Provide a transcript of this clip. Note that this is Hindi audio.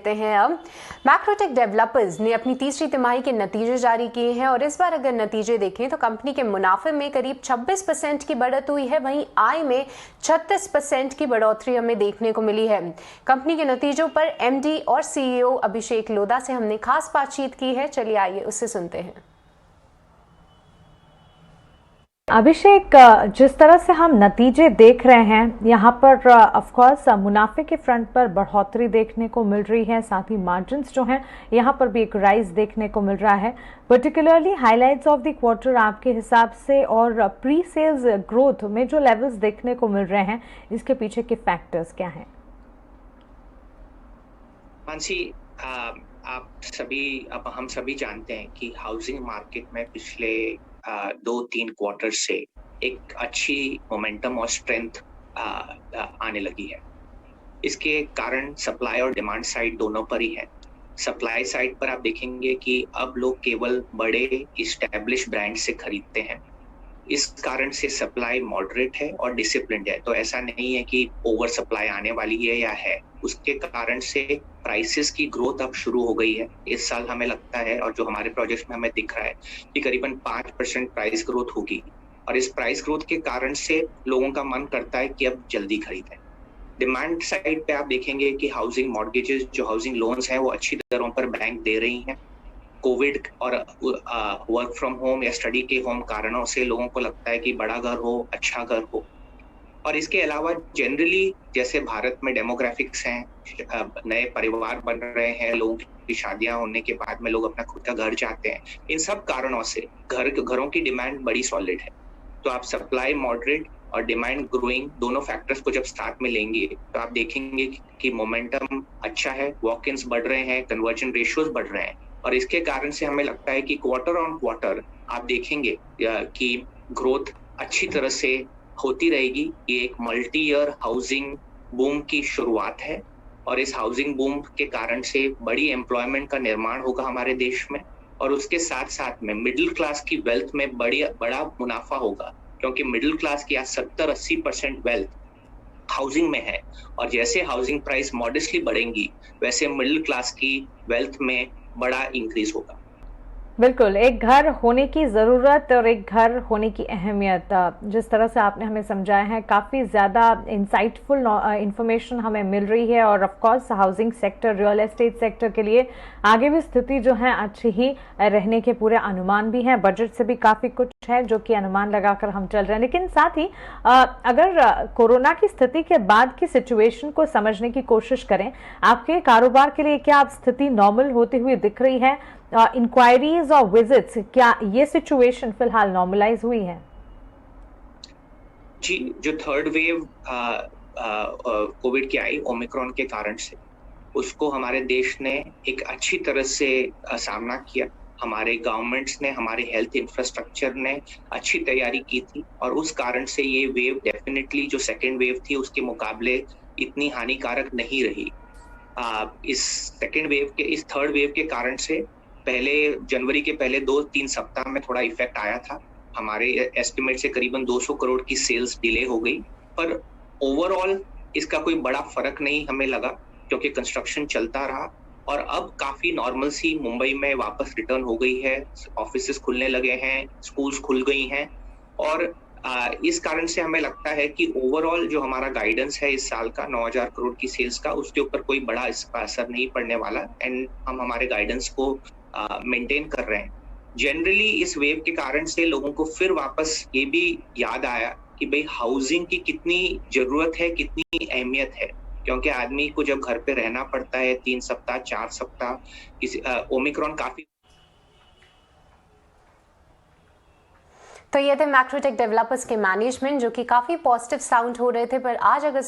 लेते हैं। अब मैक्रोटेक डेवलपर्स ने अपनी तीसरी तिमाही के नतीजे जारी किए हैं और इस बार अगर नतीजे देखें तो कंपनी के मुनाफे में करीब 26% की बढ़त हुई है, वहीं आय में 36% की बढ़ोतरी हमें देखने को मिली है। कंपनी के नतीजों पर एमडी और सीईओ अभिषेक लोधा से हमने खास बातचीत की है, चलिए आइए उससे सुनते हैं। अभिषेक, जिस तरह से हम नतीजे देख रहे हैं यहाँ पर ऑफ कोर्स मुनाफे के फ्रंट पर बढ़ोतरी देखने को मिल रही है, साथ ही मार्जिन्स जो हैं यहाँ पर भी एक राइज देखने को मिल रहा है। Particularly highlights of the quarter आपके हिसाब से और प्री सेल्स ग्रोथ में जो लेवल्स देखने को मिल रहे हैं, इसके पीछे के फैक्टर्स क्या हैं? मानसी, हम सभी जानते हैं कि हाउसिंग मार्केट में पिछले 2-3 क्वार्टर से एक अच्छी मोमेंटम और स्ट्रेंथ आने लगी है। इसके कारण सप्लाई और डिमांड साइड दोनों पर ही है। सप्लाई साइड पर आप देखेंगे कि अब लोग केवल बड़े इस्टेब्लिश ब्रांड से खरीदते हैं। इस कारण से सप्लाई मॉडरेट है और डिसिप्लिन्ड है, तो ऐसा नहीं है कि ओवर सप्लाई आने वाली है या है। उसके कारण से प्राइसेस की ग्रोथ अब शुरू हो गई है। इस साल हमें लगता है, और जो हमारे प्रोजेक्ट में हमें दिख रहा है, कि करीबन 5% प्राइस ग्रोथ होगी और इस प्राइस ग्रोथ के कारण से लोगों का मन करता है कि अब जल्दी खरीदें। डिमांड साइड पे आप देखेंगे कि हाउसिंग मॉर्गेजेस, जो हाउसिंग लोन्स हैं, वो अच्छी दरों पर बैंक दे रही हैं। कोविड और वर्क फ्रॉम होम या स्टडी के होम कारणों से लोगों को लगता है कि बड़ा घर हो, अच्छा घर हो। और इसके अलावा जनरली जैसे भारत में डेमोग्राफिक्स हैं, नए परिवार बन रहे हैं, लोगों की शादियां होने के बाद में लोग अपना खुद का घर चाहते हैं। इन सब कारणों से घरों की डिमांड बड़ी सॉलिड है। तो आप सप्लाई मॉडरेट और डिमांड ग्रोइंग दोनों फैक्टर्स को जब साथ में लेंगे तो आप देखेंगे कि मोमेंटम अच्छा है, वॉक इन्स बढ़ रहे हैं, कन्वर्जन रेशियोज बढ़ रहे हैं, और इसके कारण से हमें लगता है कि क्वार्टर ऑन क्वार्टर आप देखेंगे कि ग्रोथ अच्छी तरह से होती रहेगी। ये एक मल्टी ईयर हाउसिंग बूम की शुरुआत है और इस हाउसिंग बूम के कारण से बड़ी एम्प्लॉयमेंट का निर्माण होगा हमारे देश में, और उसके साथ साथ में मिडिल क्लास की वेल्थ में बड़ा मुनाफा होगा, क्योंकि मिडिल क्लास की आज 70-80% वेल्थ हाउसिंग में है। और जैसे हाउसिंग प्राइस मॉडेस्टली बढ़ेंगी वैसे मिडिल क्लास की वेल्थ में बड़ा इंक्रीज होगा। बिल्कुल, एक घर होने की ज़रूरत और एक घर होने की अहमियत, जिस तरह से आपने हमें समझाया है, काफ़ी ज़्यादा इंसाइटफुल इंफॉर्मेशन हमें मिल रही है। और of course housing sector, real estate sector के लिए आगे भी स्थिति जो है अच्छी ही रहने के पूरे अनुमान भी हैं। बजट से भी काफ़ी कुछ है जो कि अनुमान लगाकर हम चल रहे हैं। लेकिन साथ ही अगर कोरोना की स्थिति के बाद की सिचुएशन को समझने की कोशिश करें, आपके कारोबार के लिए क्या अब स्थिति नॉर्मल होती हुई दिख रही है? इंक्वायरीज और विजिट्स, क्या ये सिचुएशन फिलहाल नॉर्मलाइज हुई है? जी, जो थर्ड वेव कोविड की आई ओमिक्रॉन के कारण से, उसको हमारे देश ने एक अच्छी तरह से सामना किया। हमारे गवर्नमेंट्स ने, हमारे हेल्थ इंफ्रास्ट्रक्चर ने अच्छी तैयारी की थी और उस कारण से ये वेव डेफिनेटली जो सेकेंड वेव थी उसके मुकाबले इतनी हानिकारक नहीं रही। इस थर्ड वेव के कारण से पहले जनवरी के पहले 2-3 सप्ताह में थोड़ा इफेक्ट आया था। हमारे एस्टिमेट से करीबन 200 करोड़ की सेल्स डिले हो गई, पर ओवरऑल इसका कोई बड़ा फर्क नहीं हमें लगा, क्योंकि कंस्ट्रक्शन चलता रहा और अब काफी नॉर्मल सी मुंबई में वापस रिटर्न हो गई है। ऑफिसेस खुलने लगे हैं, स्कूल्स खुल गई हैं, और इस कारण से हमें लगता है कि ओवरऑल जो हमारा गाइडेंस है इस साल का 9,000 करोड़ की सेल्स का, उसके ऊपर कोई बड़ा इसका असर नहीं पड़ने वाला, एंड हम हमारे गाइडेंस को मेंटेन कर रहे हैं। जनरली इस वेव के कारण से लोगों को फिर वापस ये भी याद आया कि भाई हाउसिंग की कितनी जरूरत है, कितनी अहमियत है, क्योंकि आदमी को जब घर पे रहना पड़ता है 3 सप्ताह 4 सप्ताह, ओमिक्रॉन काफी। तो ये थे मैक्रोटेक डेवलपर्स के मैनेजमेंट जो कि काफी पॉजिटिव साउंड हो रहे थे, पर आज अगर